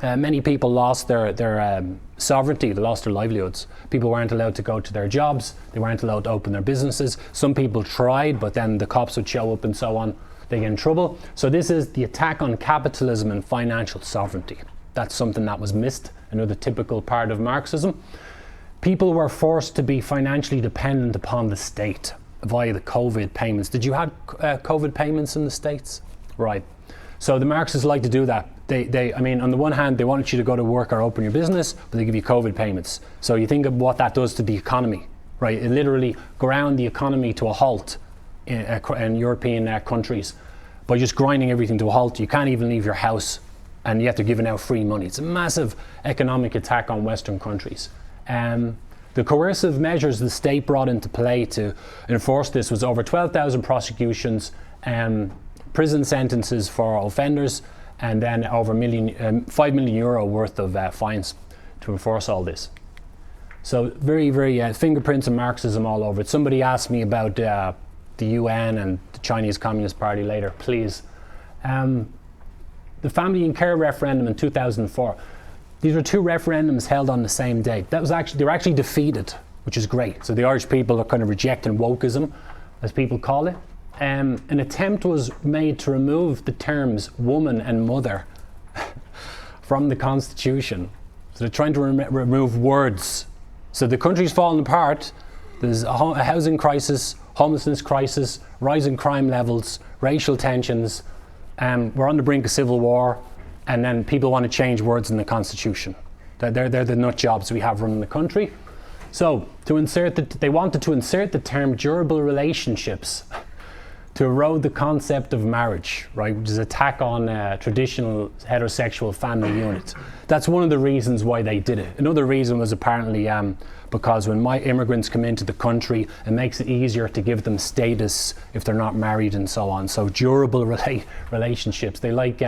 Many people lost their sovereignty, they lost their livelihoods. People weren't allowed to go to their jobs, they weren't allowed to open their businesses. Some people tried, but then the cops would show up and so on. They get in trouble. So this is the attack on capitalism and financial sovereignty. That's something that was missed, another typical part of Marxism. People were forced to be financially dependent upon the state via the COVID payments. Did you have COVID payments in the States? Right. So the Marxists like to do that. I mean, on the one hand, they want you to go to work or open your business, but they give you COVID payments. So you think of what that does to the economy, right? It literally ground the economy to a halt in European countries by just grinding everything to a halt. You can't even leave your house, and yet they're giving out free money. It's a massive economic attack on Western countries. The coercive measures the state brought into play to enforce this was over 12,000 prosecutions, prison sentences for offenders, and then over €5 million worth of fines to enforce all this. So very, very fingerprints of Marxism all over it. Somebody asked me about the UN and the Chinese Communist Party later, please. The Family and Care referendum in 2004. These were 2 referendums held on the same day. They were actually defeated, which is great. So the Irish people are kind of rejecting wokeism, as people call it. An attempt was made to remove the terms woman and mother from the Constitution. So they're trying to remove words. So the country's falling apart. There's a housing crisis, homelessness crisis, rising crime levels, racial tensions. We're on the brink of civil war, and then people want to change words in the Constitution. They're the nut jobs we have running the country. So they wanted to insert the term durable relationships to erode the concept of marriage, right, which is an attack on traditional heterosexual family units. That's one of the reasons why they did it. Another reason was apparently because when immigrants come into the country, it makes it easier to give them status if they're not married and so on. So durable relationships. They like,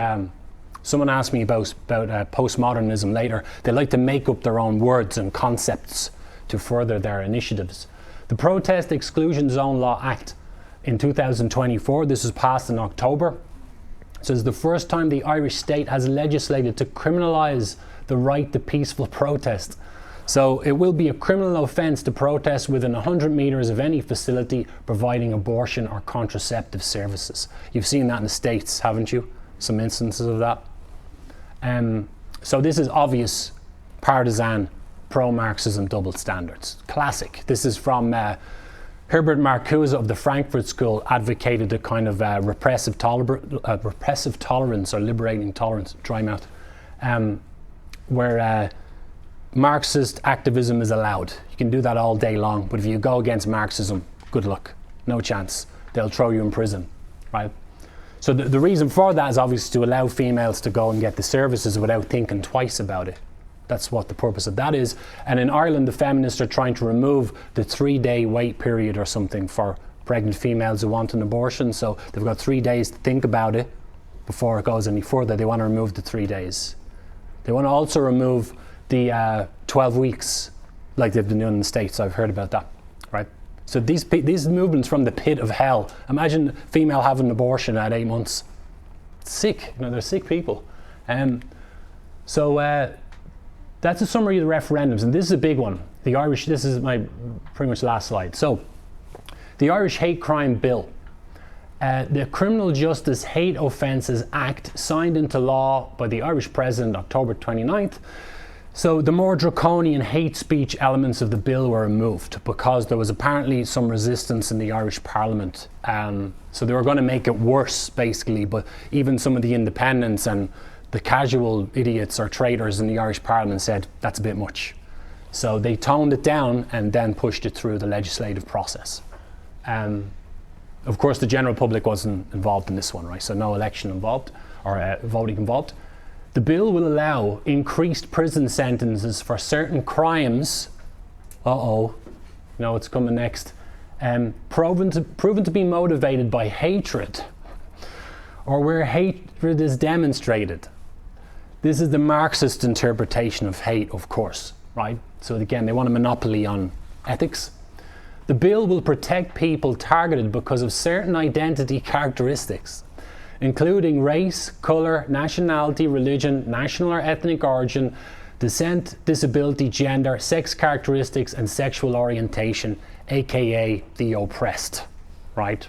someone asked me about postmodernism later. They like to make up their own words and concepts to further their initiatives. The Protest Exclusion Zone Law Act in 2024, this was passed in October. So it's the first time the Irish state has legislated to criminalise the right to peaceful protest. So it will be a criminal offence to protest within 100 metres of any facility providing abortion or contraceptive services. You've seen that in the States, haven't you? Some instances of that. So this is obvious partisan pro-Marxism double standards. Classic. This is from Herbert Marcuse of the Frankfurt School, advocated a kind of repressive tolerance or liberating tolerance, dry mouth, where Marxist activism is allowed. You can do that all day long, but if you go against Marxism, good luck. No chance. They'll throw you in prison, right? So the reason for that is obviously to allow females to go and get the services without thinking twice about it. That's what the purpose of that is. And in Ireland, the feminists are trying to remove the 3-day wait period or something for pregnant females who want an abortion. So they've got 3 days to think about it before it goes any further. They want to remove the 3 days. They want to also remove the 12 weeks like they've been doing in the States. I've heard about that, right? So these movements from the pit of hell. Imagine a female having an abortion at 8 months. It's sick, they're sick people. So that's a summary of the referendums, and this is a big one. The Irish, this is my pretty much last slide. So the Irish Hate Crime Bill. The Criminal Justice Hate Offences Act, signed into law by the Irish President October 29th. So the more draconian hate speech elements of the bill were removed because there was apparently some resistance in the Irish Parliament. So they were going to make it worse, basically, but even some of the independents and the casual idiots or traitors in the Irish Parliament said that's a bit much. So they toned it down and then pushed it through the legislative process. Of course, the general public wasn't involved in this one, right? So no election involved or voting involved. The bill will allow increased prison sentences for certain crimes. It's coming next. Proven to be motivated by hatred, or where hatred is demonstrated. This is the Marxist interpretation of hate, of course, right? So again, they want a monopoly on ethics. The bill will protect people targeted because of certain identity characteristics, including race, colour, nationality, religion, national or ethnic origin, descent, disability, gender, sex characteristics, and sexual orientation, aka the oppressed, right?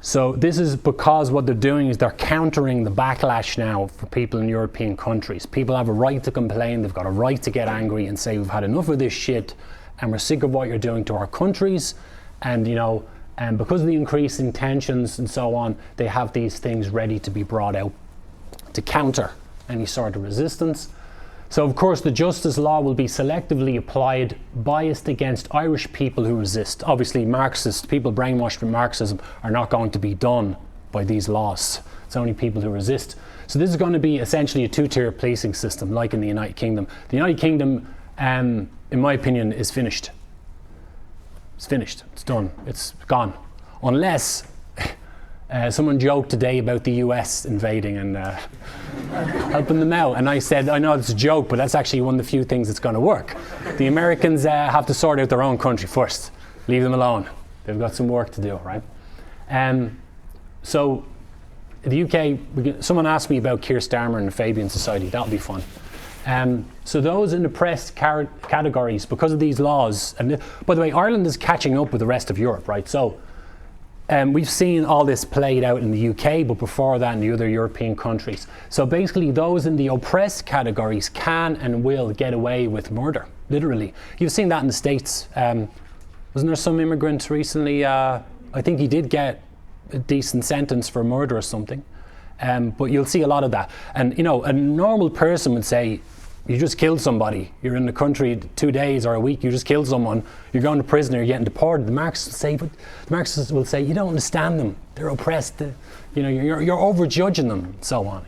So this is because what they're doing is they're countering the backlash now for people in European countries. People have a right to complain, they've got a right to get angry and say we've had enough of this shit and we're sick of what you're doing to our countries, and and because of the increasing tensions and so on, they have these things ready to be brought out to counter any sort of resistance. So of course the justice law will be selectively applied, biased against Irish people who resist. Obviously Marxist people brainwashed with Marxism are not going to be done by these laws. It's only people who resist. So this is going to be essentially a two-tier policing system like in the United Kingdom. The United Kingdom, in my opinion, is finished. It's finished, it's done, it's gone. Unless someone joked today about the US invading and helping them out. And I said, I know it's a joke, but that's actually one of the few things that's going to work. The Americans have to sort out their own country first. Leave them alone. They've got some work to do, right? So the UK, someone asked me about Keir Starmer and the Fabian Society. That'll be fun. So those in oppressed categories, because of these laws, and by the way, Ireland is catching up with the rest of Europe, right? So we've seen all this played out in the UK, but before that in the other European countries. So basically those in the oppressed categories can and will get away with murder, literally. You've seen that in the States. Wasn't there some immigrant recently, I think he did get a decent sentence for murder or something. But you'll see a lot of that. And a normal person would say, you just killed somebody. You're in the country 2 days or a week, you just killed someone. You're going to prison or you're getting deported. The Marxists will say, you don't understand them. They're oppressed. You're overjudging them, and so on.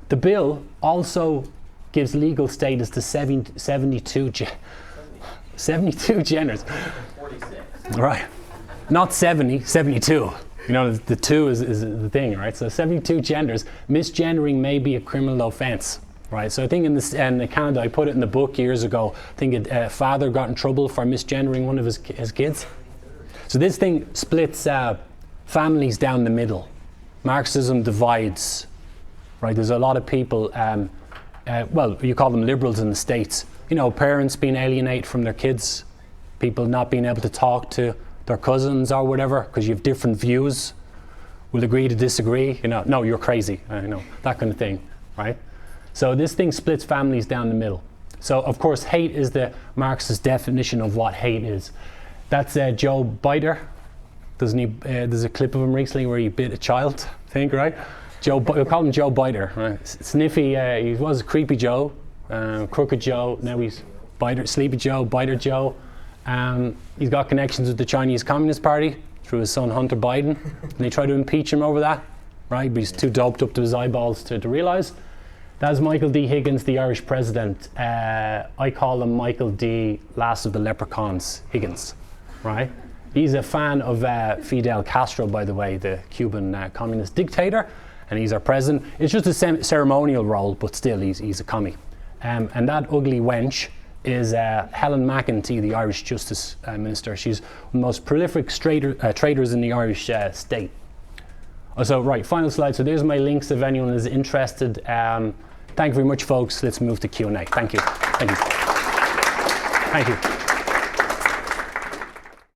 The bill also gives legal status to 72 genders. 46. Right. Not 70, 72. The two is the thing, right? So 72 genders. Misgendering may be a criminal offence, right? So I think in Canada, I put it in the book years ago. I think a father got in trouble for misgendering one of his kids. So this thing splits families down the middle. Marxism divides, right? There's a lot of people well, you call them liberals in the States. You know, parents being alienated from their kids, people not being able to talk to their cousins or whatever because you have different views. We'll agree to disagree. You know, no, you're crazy. You know, that kind of thing, right? So this thing splits families down the middle. So of course, hate is the Marxist definition of what hate is. That's Joe Biter. Doesn't he? There's a clip of him recently where he bit a child, I think, right? We call him Joe Biter, right? Sniffy. He was Creepy Joe, Crooked Joe. Now he's Biter, Sleepy Joe, Biter Joe. He's got connections with the Chinese Communist Party through his son Hunter Biden, and they try to impeach him over that, right? But he's too doped up to his eyeballs to realise. That's Michael D. Higgins, the Irish president. I call him Michael D. Last of the Leprechauns Higgins, right? He's a fan of Fidel Castro, by the way, the Cuban communist dictator, and he's our president. It's just a ceremonial role, but still, he's a commie. And that ugly wench is Helen McEntee, the Irish Justice Minister. She's one of the most prolific traders in the Irish state. So, right, final slide. So there's my links if anyone is interested. Thank you very much, folks. Let's move to Q&A. Thank you. Thank you. Thank you.